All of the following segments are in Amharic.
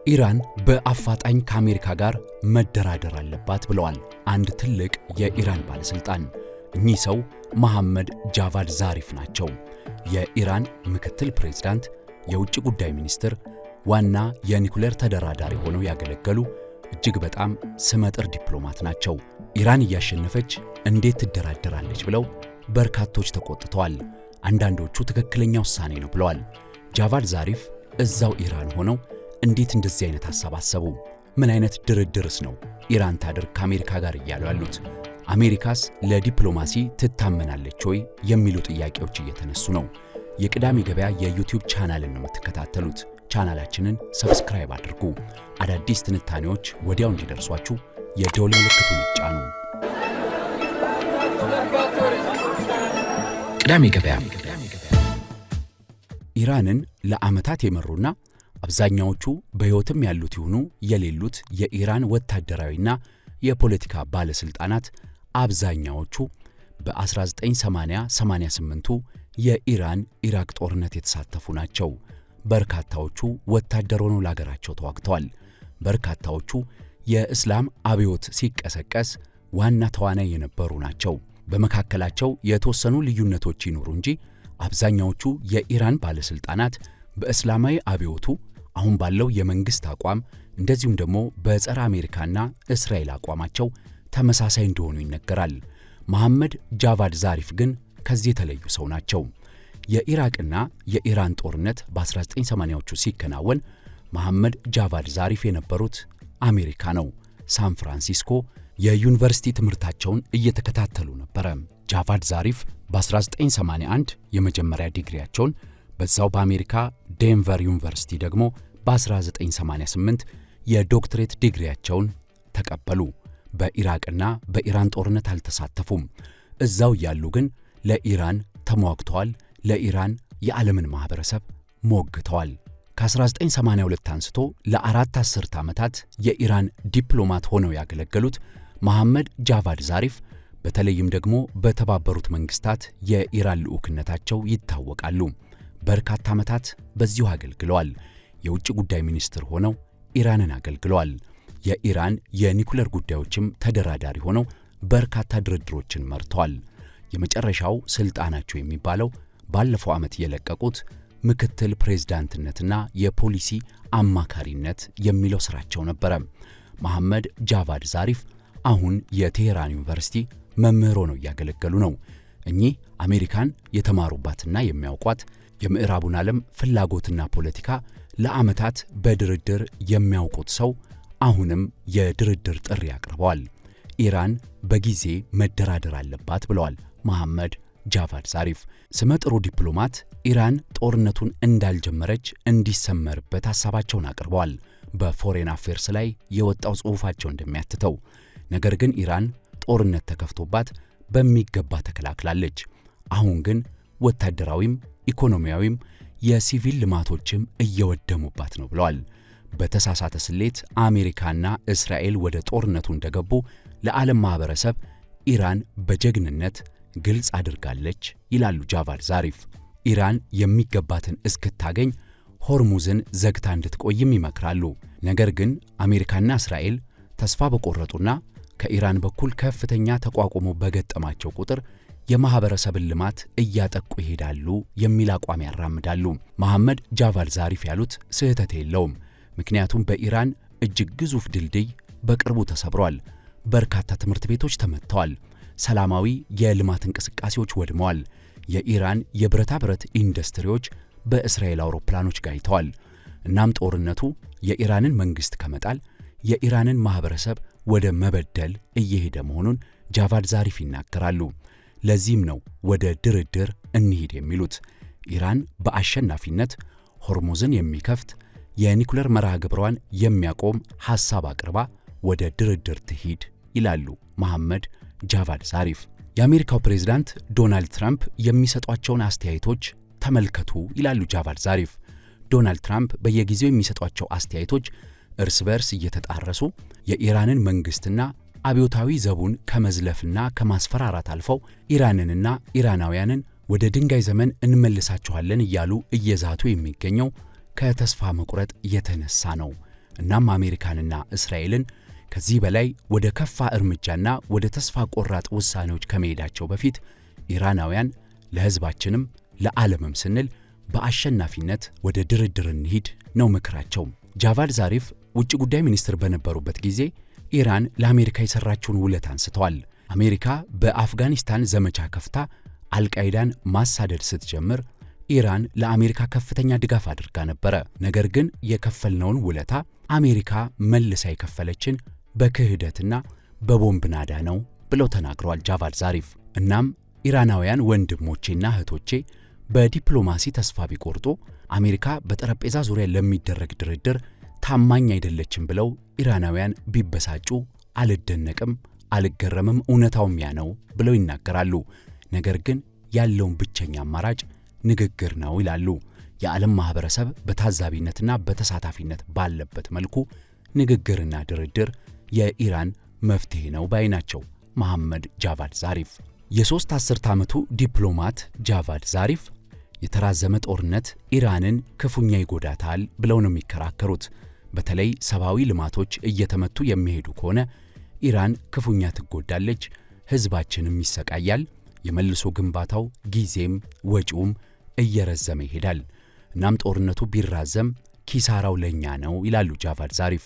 ኢራን በአፋጣኝ ከአሜሪካ ጋር መደራደር አለባት ብለዋል አንድ ትልቅ የኢራን ባለስልጣን። እኚህ ሰው መሐመድ ጃቫድ ዛሪፍ ናቸው። የኢራን ምክትል ፕሬዝዳንት፣ የውጭ ጉዳይ ሚኒስትር፣ ዋና የኒኩሌር ተደራዳሪ ሆነው ያገለገሉ እጅግ በጣም ስመጥር ዲፕሎማት ናቸው። ኢራን እያሸነፈች እንዴት ትደራደራለች ብለው በርካቶች ተቆጥተዋል። አንዳንዶቹ ትክክለኛ ውሳኔ ነው ብለዋል። ጃቫድ ዛሪፍ እዛው ኢራን ሆነው እንዴት እንደዚህ አይነት ሐሳብ አሰቡ? ምን አይነት ድርድርስ ነው ኢራን ታድርግ ከአሜሪካ ጋር እያሉ ያሉት? አሜሪካስ ለዲፕሎማሲ ትታመናለች ወይ የሚሉ ጥያቄዎች እየተነሱ ነው። የቅዳሜ ገበያ የዩቲዩብ ቻናልን ነው የምትከታተሉት። ቻናላችንን ሰብስክራይብ አድርጉ። አዳዲስ ትንታኔዎች ወዲያው እንዲደርሷችሁ የደወል ምልክቱን ይጫኑ። ቅዳሜ ገበያ ኢራንን ለዓመታት የመሩና አብዛኛዎቹ በሕይወትም ያሉት ይሁኑ የሌሉት የኢራን ወታደራዊና የፖለቲካ ባለስልጣናት አብዛኛዎቹ በ1980-88ቱ የኢራን ኢራቅ ጦርነት የተሳተፉ ናቸው። በርካታዎቹ ወታደር ሆነው ለሀገራቸው ተዋግተዋል። በርካታዎቹ የእስላም አብዮት ሲቀሰቀስ ዋና ተዋናይ የነበሩ ናቸው። በመካከላቸው የተወሰኑ ልዩነቶች ይኖሩ እንጂ አብዛኛዎቹ የኢራን ባለስልጣናት በእስላማዊ አብዮቱ አሁን ባለው የመንግስት አቋም እንደዚሁም ደግሞ በጸረ አሜሪካና እስራኤል አቋማቸው ተመሳሳይ እንደሆኑ ይነገራል። መሐመድ ጃቫድ ዛሪፍ ግን ከዚህ የተለዩ ሰው ናቸው። የኢራቅና የኢራን ጦርነት በ1980ዎቹ ሲከናወን መሐመድ ጃቫድ ዛሪፍ የነበሩት አሜሪካ ነው። ሳን ፍራንሲስኮ የዩኒቨርሲቲ ትምህርታቸውን እየተከታተሉ ነበረ። ጃቫድ ዛሪፍ በ1981 የመጀመሪያ ዲግሪያቸውን በዛው በአሜሪካ ዴንቨር ዩኒቨርሲቲ ደግሞ በ1988 የዶክትሬት ዲግሪያቸውን ተቀበሉ። በኢራቅና በኢራን ጦርነት አልተሳተፉም። እዛው ያሉ ግን ለኢራን ተሟግተዋል። ለኢራን የዓለምን ማህበረሰብ ሞግተዋል። ከ1982 አንስቶ ለአራት አስርት ዓመታት የኢራን ዲፕሎማት ሆነው ያገለገሉት መሐመድ ጃቫድ ዛሪፍ በተለይም ደግሞ በተባበሩት መንግስታት የኢራን ልዑክነታቸው ይታወቃሉ። በርካታ ዓመታት በዚሁ አገልግለዋል። የውጭ ጉዳይ ሚኒስትር ሆነው ኢራንን አገልግለዋል። የኢራን የኒኩሌር ጉዳዮችም ተደራዳሪ ሆነው በርካታ ድርድሮችን መርተዋል። የመጨረሻው ስልጣናቸው የሚባለው ባለፈው ዓመት የለቀቁት ምክትል ፕሬዝዳንትነትና የፖሊሲ አማካሪነት የሚለው ስራቸው ነበረ። መሐመድ ጃቫድ ዛሪፍ አሁን የቴሄራን ዩኒቨርሲቲ መምህር ሆነው እያገለገሉ ነው። እኚህ አሜሪካን የተማሩባትና የሚያውቋት የምዕራቡን ዓለም ፍላጎትና ፖለቲካ ለዓመታት በድርድር የሚያውቁት ሰው አሁንም የድርድር ጥሪ አቅርበዋል። ኢራን በጊዜ መደራደር አለባት ብለዋል መሐመድ ጃቫድ ዛሪፍ። ስመጥሩ ዲፕሎማት ኢራን ጦርነቱን እንዳልጀመረች እንዲሰመርበት ሐሳባቸውን አቅርበዋል። በፎሬን አፌርስ ላይ የወጣው ጽሑፋቸው እንደሚያትተው ነገር ግን ኢራን ጦርነት ተከፍቶባት በሚገባ ተከላክላለች። አሁን ግን ወታደራዊም ኢኮኖሚያዊም የሲቪል ልማቶችም እየወደሙባት ነው ብለዋል። በተሳሳተ ስሌት አሜሪካና እስራኤል ወደ ጦርነቱ እንደገቡ ለዓለም ማህበረሰብ ኢራን በጀግንነት ግልጽ አድርጋለች ይላሉ ጃቫድ ዛሪፍ። ኢራን የሚገባትን እስክታገኝ ሆርሙዝን ዘግታ እንድትቆይም ይመክራሉ። ነገር ግን አሜሪካና እስራኤል ተስፋ በቆረጡና ከኢራን በኩል ከፍተኛ ተቋቁሞ በገጠማቸው ቁጥር የማህበረሰብን ልማት እያጠቁ ይሄዳሉ የሚል አቋም ያራምዳሉ። መሐመድ ጃቫድ ዛሪፍ ያሉት ስህተት የለውም። ምክንያቱም በኢራን እጅግ ግዙፍ ድልድይ በቅርቡ ተሰብሯል። በርካታ ትምህርት ቤቶች ተመትተዋል። ሰላማዊ የልማት እንቅስቃሴዎች ወድመዋል። የኢራን የብረታ ብረት ኢንዱስትሪዎች በእስራኤል አውሮፕላኖች ጋይተዋል። እናም ጦርነቱ የኢራንን መንግስት ከመጣል የኢራንን ማህበረሰብ ወደ መበደል እየሄደ መሆኑን ጃቫድ ዛሪፍ ይናገራሉ። ለዚህም ነው ወደ ድርድር እንሂድ የሚሉት። ኢራን በአሸናፊነት ሆርሙዝን የሚከፍት የኒኩሌር መርሃ ግብሯን የሚያቆም ሐሳብ አቅርባ ወደ ድርድር ትሂድ ይላሉ መሐመድ ጃቫድ ዛሪፍ። የአሜሪካው ፕሬዝዳንት ዶናልድ ትራምፕ የሚሰጧቸውን አስተያየቶች ተመልከቱ ይላሉ ጃቫድ ዛሪፍ። ዶናልድ ትራምፕ በየጊዜው የሚሰጧቸው አስተያየቶች እርስ በርስ እየተጣረሱ የኢራንን መንግስትና አብዮታዊ ዘቡን ከመዝለፍና ከማስፈራራት አልፈው ኢራንንና ኢራናውያንን ወደ ድንጋይ ዘመን እንመልሳቸዋለን እያሉ እየዛቱ የሚገኘው ከተስፋ መቁረጥ የተነሳ ነው። እናም አሜሪካንና እስራኤልን ከዚህ በላይ ወደ ከፋ እርምጃና ወደ ተስፋ ቆራጥ ውሳኔዎች ከመሄዳቸው በፊት ኢራናውያን ለሕዝባችንም ለዓለምም ስንል በአሸናፊነት ወደ ድርድር እንሂድ ነው ምክራቸው። ጃቫድ ዛሪፍ ውጭ ጉዳይ ሚኒስትር በነበሩበት ጊዜ ኢራን ለአሜሪካ የሰራችውን ውለታ አንስተዋል። አሜሪካ በአፍጋኒስታን ዘመቻ ከፍታ አልቃይዳን ማሳደድ ስትጀምር ኢራን ለአሜሪካ ከፍተኛ ድጋፍ አድርጋ ነበረ። ነገር ግን የከፈልነውን ውለታ አሜሪካ መልሳ የከፈለችን በክህደትና በቦምብ ናዳ ነው ብለው ተናግረዋል ጃቫድ ዛሪፍ። እናም ኢራናውያን ወንድሞቼና እህቶቼ በዲፕሎማሲ ተስፋ ቢቆርጡ አሜሪካ በጠረጴዛ ዙሪያ ለሚደረግ ድርድር ታማኝ አይደለችም ብለው ኢራናውያን ቢበሳጩ አልደነቅም፣ አልገረምም፣ እውነታውም ያ ነው ብለው ይናገራሉ። ነገር ግን ያለውን ብቸኛ አማራጭ ንግግር ነው ይላሉ። የዓለም ማህበረሰብ በታዛቢነትና በተሳታፊነት ባለበት መልኩ ንግግርና ድርድር የኢራን መፍትሄ ነው ባይ ናቸው መሐመድ ጃቫድ ዛሪፍ። የሦስት አስርት ዓመቱ ዲፕሎማት ጃቫድ ዛሪፍ የተራዘመ ጦርነት ኢራንን ክፉኛ ይጎዳታል ብለው ነው የሚከራከሩት። በተለይ ሰብአዊ ልማቶች እየተመቱ የሚሄዱ ከሆነ ኢራን ክፉኛ ትጎዳለች፣ ሕዝባችንም ይሰቃያል፣ የመልሶ ግንባታው ጊዜም ወጪውም እየረዘመ ይሄዳል። እናም ጦርነቱ ቢራዘም ኪሳራው ለኛ ነው ይላሉ ጃቫድ ዛሪፍ።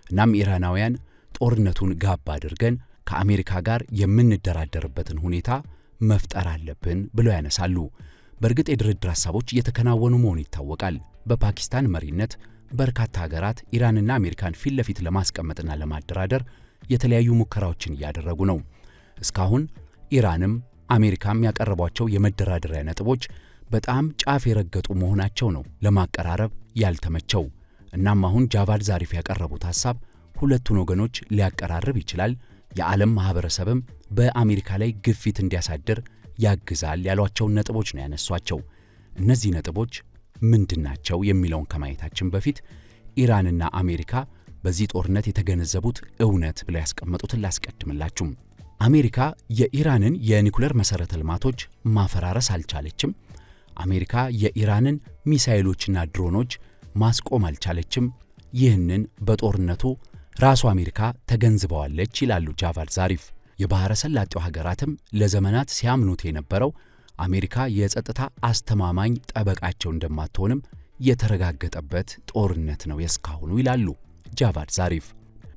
እናም ኢራናውያን ጦርነቱን ጋብ አድርገን ከአሜሪካ ጋር የምንደራደርበትን ሁኔታ መፍጠር አለብን ብለው ያነሳሉ። በእርግጥ የድርድር ሐሳቦች እየተከናወኑ መሆኑ ይታወቃል። በፓኪስታን መሪነት በርካታ ሀገራት ኢራንና አሜሪካን ፊት ለፊት ለማስቀመጥና ለማደራደር የተለያዩ ሙከራዎችን እያደረጉ ነው። እስካሁን ኢራንም አሜሪካም ያቀረቧቸው የመደራደሪያ ነጥቦች በጣም ጫፍ የረገጡ መሆናቸው ነው ለማቀራረብ ያልተመቸው። እናም አሁን ጃቫድ ዛሪፍ ያቀረቡት ሐሳብ ሁለቱን ወገኖች ሊያቀራርብ ይችላል፣ የዓለም ማህበረሰብም በአሜሪካ ላይ ግፊት እንዲያሳድር ያግዛል ያሏቸውን ነጥቦች ነው ያነሷቸው። እነዚህ ነጥቦች ምንድናቸው የሚለውን ከማየታችን በፊት ኢራንና አሜሪካ በዚህ ጦርነት የተገነዘቡት እውነት ብለው ያስቀመጡትን ላስቀድምላችሁ። አሜሪካ የኢራንን የኒኩሌር መሠረተ ልማቶች ማፈራረስ አልቻለችም። አሜሪካ የኢራንን ሚሳኤሎችና ድሮኖች ማስቆም አልቻለችም። ይህንን በጦርነቱ ራሷ አሜሪካ ተገንዝበዋለች ይላሉ ጃቫድ ዛሪፍ። የባሕረ ሰላጤው ሀገራትም ለዘመናት ሲያምኑት የነበረው አሜሪካ የጸጥታ አስተማማኝ ጠበቃቸው እንደማትሆንም የተረጋገጠበት ጦርነት ነው የእስካሁኑ ይላሉ ጃቫድ ዛሪፍ።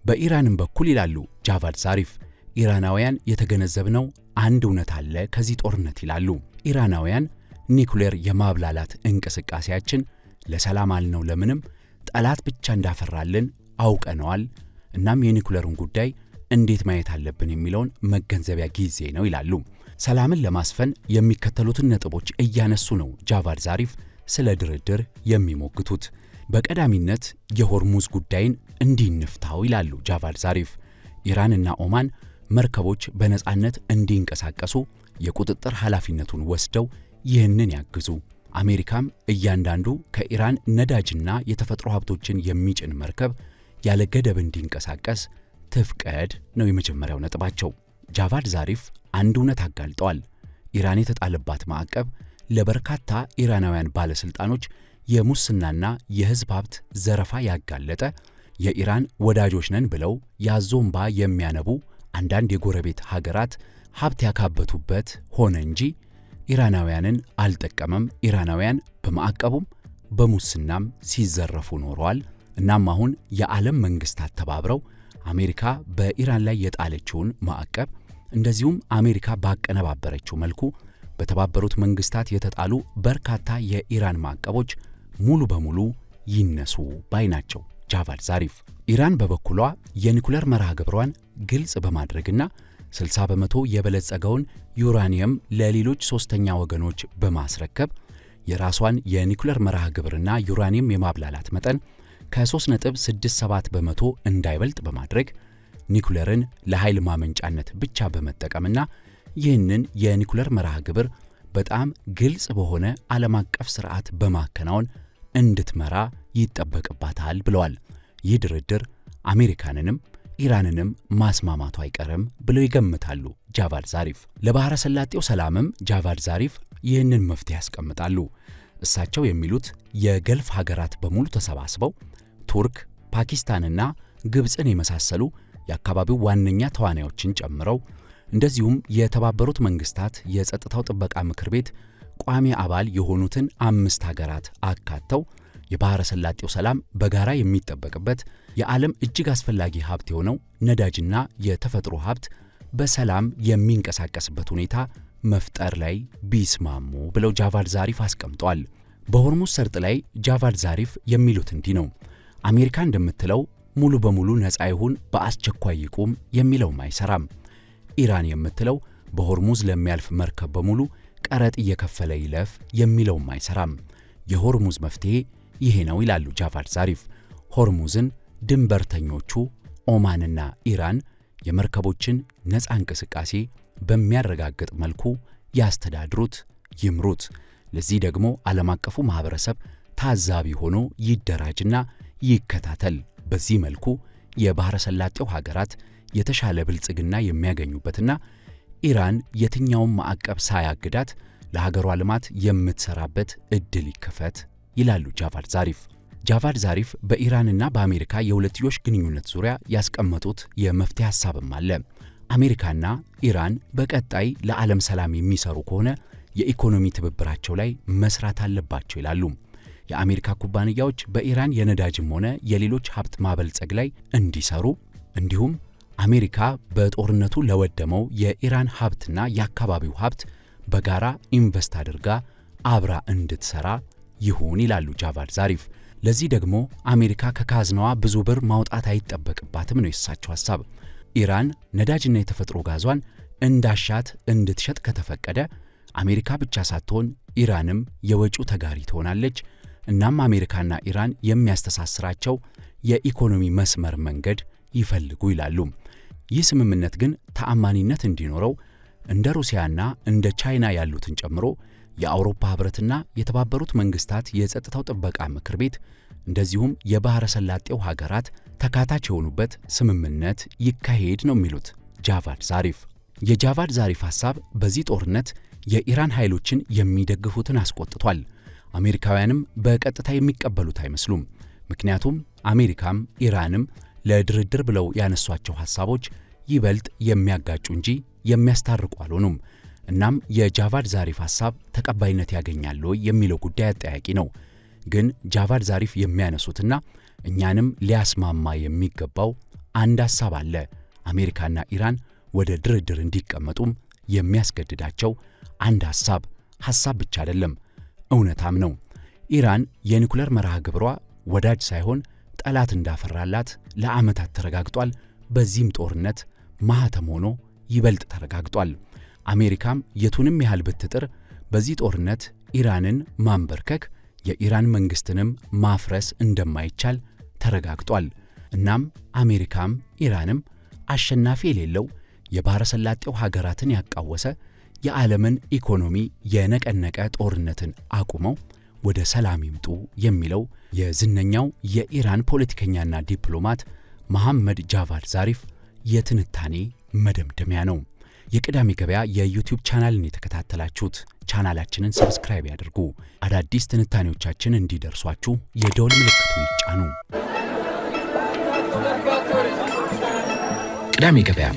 በኢራንም በኩል ይላሉ ጃቫድ ዛሪፍ ኢራናውያን የተገነዘብነው አንድ እውነት አለ ከዚህ ጦርነት ይላሉ። ኢራናውያን ኒኩሌር የማብላላት እንቅስቃሴያችን ለሰላም አልነው ለምንም ጠላት ብቻ እንዳፈራልን አውቀነዋል። እናም የኒኩሌሩን ጉዳይ እንዴት ማየት አለብን የሚለውን መገንዘቢያ ጊዜ ነው ይላሉ። ሰላምን ለማስፈን የሚከተሉትን ነጥቦች እያነሱ ነው ጃቫድ ዛሪፍ ስለ ድርድር የሚሞግቱት። በቀዳሚነት የሆርሙዝ ጉዳይን እንዲንፍታው ይላሉ ጃቫድ ዛሪፍ። ኢራንና ኦማን መርከቦች በነጻነት እንዲንቀሳቀሱ የቁጥጥር ኃላፊነቱን ወስደው ይህንን ያግዙ። አሜሪካም እያንዳንዱ ከኢራን ነዳጅና የተፈጥሮ ሀብቶችን የሚጭን መርከብ ያለ ገደብ እንዲንቀሳቀስ ትፍቀድ ነው የመጀመሪያው ነጥባቸው። ጃቫድ ዛሪፍ አንድ እውነት አጋልጠዋል። ኢራን የተጣለባት ማዕቀብ ለበርካታ ኢራናውያን ባለሥልጣኖች የሙስናና የሕዝብ ሀብት ዘረፋ ያጋለጠ፣ የኢራን ወዳጆች ነን ብለው ያዞምባ የሚያነቡ አንዳንድ የጎረቤት ሀገራት ሀብት ያካበቱበት ሆነ እንጂ ኢራናውያንን አልጠቀመም። ኢራናውያን በማዕቀቡም በሙስናም ሲዘረፉ ኖረዋል። እናም አሁን የዓለም መንግስታት ተባብረው አሜሪካ በኢራን ላይ የጣለችውን ማዕቀብ እንደዚሁም አሜሪካ ባቀነባበረችው መልኩ በተባበሩት መንግስታት የተጣሉ በርካታ የኢራን ማዕቀቦች ሙሉ በሙሉ ይነሱ ባይ ናቸው ጃቫድ ዛሪፍ። ኢራን በበኩሏ የኒኩሌር መርሃ ግብሯን ግልጽ በማድረግና 60 በመቶ የበለጸገውን ዩራኒየም ለሌሎች ሶስተኛ ወገኖች በማስረከብ የራሷን የኒኩሌር መርሃ ግብርና ዩራኒየም የማብላላት መጠን ከ3.67 በመቶ እንዳይበልጥ በማድረግ ኒኩሌርን ለኃይል ማመንጫነት ብቻ በመጠቀምና ይህንን የኒኩሌር መርሃ ግብር በጣም ግልጽ በሆነ ዓለም አቀፍ ሥርዓት በማከናወን እንድትመራ ይጠበቅባታል ብለዋል። ይህ ድርድር አሜሪካንንም ኢራንንም ማስማማቱ አይቀርም ብለው ይገምታሉ ጃቫድ ዛሪፍ። ለባሕረ ሰላጤው ሰላምም ጃቫድ ዛሪፍ ይህንን መፍትሄ ያስቀምጣሉ። እሳቸው የሚሉት የገልፍ ሀገራት በሙሉ ተሰባስበው ቱርክ፣ ፓኪስታንና ግብፅን የመሳሰሉ የአካባቢው ዋነኛ ተዋናዮችን ጨምረው እንደዚሁም የተባበሩት መንግስታት የጸጥታው ጥበቃ ምክር ቤት ቋሚ አባል የሆኑትን 5 ሀገራት አካተው የባሕረ ሰላጤው ሰላም በጋራ የሚጠበቅበት የዓለም እጅግ አስፈላጊ ሀብት የሆነው ነዳጅና የተፈጥሮ ሀብት በሰላም የሚንቀሳቀስበት ሁኔታ መፍጠር ላይ ቢስማሙ ብለው ጃቫድ ዛሪፍ አስቀምጧል። በሆርሙዝ ሰርጥ ላይ ጃቫድ ዛሪፍ የሚሉት እንዲህ ነው። አሜሪካ እንደምትለው ሙሉ በሙሉ ነፃ ይሁን፣ በአስቸኳይ ይቁም የሚለውም አይሰራም። ኢራን የምትለው በሆርሙዝ ለሚያልፍ መርከብ በሙሉ ቀረጥ እየከፈለ ይለፍ የሚለውም አይሰራም። የሆርሙዝ መፍትሄ ይሄ ነው ይላሉ ጃቫድ ዛሪፍ። ሆርሙዝን ድንበርተኞቹ ኦማንና ኢራን የመርከቦችን ነፃ እንቅስቃሴ በሚያረጋግጥ መልኩ ያስተዳድሩት፣ ይምሩት። ለዚህ ደግሞ ዓለም አቀፉ ማህበረሰብ ታዛቢ ሆኖ ይደራጅና ይከታተል። በዚህ መልኩ የባሕረ ሰላጤው ሀገራት የተሻለ ብልጽግና የሚያገኙበትና ኢራን የትኛውም ማዕቀብ ሳያግዳት ለሀገሯ ልማት የምትሰራበት ዕድል ይከፈት ይላሉ ጃቫድ ዛሪፍ። ጃቫድ ዛሪፍ በኢራንና በአሜሪካ የሁለትዮሽ ግንኙነት ዙሪያ ያስቀመጡት የመፍትሄ ሐሳብም አለ። አሜሪካና ኢራን በቀጣይ ለዓለም ሰላም የሚሰሩ ከሆነ የኢኮኖሚ ትብብራቸው ላይ መስራት አለባቸው ይላሉ። የአሜሪካ ኩባንያዎች በኢራን የነዳጅም ሆነ የሌሎች ሀብት ማበልጸግ ላይ እንዲሰሩ እንዲሁም አሜሪካ በጦርነቱ ለወደመው የኢራን ሀብትና የአካባቢው ሀብት በጋራ ኢንቨስት አድርጋ አብራ እንድትሰራ ይሁን ይላሉ ጃቫድ ዛሪፍ። ለዚህ ደግሞ አሜሪካ ከካዝናዋ ብዙ ብር ማውጣት አይጠበቅባትም ነው የሳቸው ሐሳብ። ኢራን ነዳጅና የተፈጥሮ ጋዟን እንዳሻት እንድትሸጥ ከተፈቀደ አሜሪካ ብቻ ሳትሆን ኢራንም የወጪው ተጋሪ ትሆናለች። እናም አሜሪካና ኢራን የሚያስተሳስራቸው የኢኮኖሚ መስመር መንገድ ይፈልጉ ይላሉ። ይህ ስምምነት ግን ተአማኒነት እንዲኖረው እንደ ሩሲያና እንደ ቻይና ያሉትን ጨምሮ የአውሮፓ ህብረትና የተባበሩት መንግስታት የጸጥታው ጥበቃ ምክር ቤት እንደዚሁም የባሕረ ሰላጤው ሀገራት ተካታች የሆኑበት ስምምነት ይካሄድ ነው የሚሉት ጃቫድ ዛሪፍ። የጃቫድ ዛሪፍ ሐሳብ በዚህ ጦርነት የኢራን ኃይሎችን የሚደግፉትን አስቆጥቷል። አሜሪካውያንም በቀጥታ የሚቀበሉት አይመስሉም። ምክንያቱም አሜሪካም ኢራንም ለድርድር ብለው ያነሷቸው ሐሳቦች ይበልጥ የሚያጋጩ እንጂ የሚያስታርቁ አልሆኑም። እናም የጃቫድ ዛሪፍ ሐሳብ ተቀባይነት ያገኛል ወይ የሚለው ጉዳይ አጠያቂ ነው። ግን ጃቫድ ዛሪፍ የሚያነሱትና እኛንም ሊያስማማ የሚገባው አንድ ሐሳብ አለ። አሜሪካና ኢራን ወደ ድርድር እንዲቀመጡም የሚያስገድዳቸው አንድ ሐሳብ ብቻ አይደለም፣ እውነታም ነው። ኢራን የኒኩሌር መርሃ ግብሯ ወዳጅ ሳይሆን ጠላት እንዳፈራላት ለዓመታት ተረጋግጧል። በዚህም ጦርነት ማህተም ሆኖ ይበልጥ ተረጋግጧል። አሜሪካም የቱንም ያህል ብትጥር በዚህ ጦርነት ኢራንን ማንበርከክ የኢራን መንግስትንም ማፍረስ እንደማይቻል ተረጋግጧል። እናም አሜሪካም ኢራንም አሸናፊ የሌለው የባሕረ ሰላጤው ሀገራትን ያቃወሰ የዓለምን ኢኮኖሚ የነቀነቀ ጦርነትን አቁመው ወደ ሰላም ይምጡ የሚለው የዝነኛው የኢራን ፖለቲከኛና ዲፕሎማት መሐመድ ጃቫድ ዛሪፍ የትንታኔ መደምደሚያ ነው። የቅዳሜ ገበያ የዩቲዩብ ቻናልን የተከታተላችሁት፣ ቻናላችንን ሰብስክራይብ ያድርጉ። አዳዲስ ትንታኔዎቻችን እንዲደርሷችሁ የደወል ምልክቱን ይጫኑ። ቅዳሜ ገበያ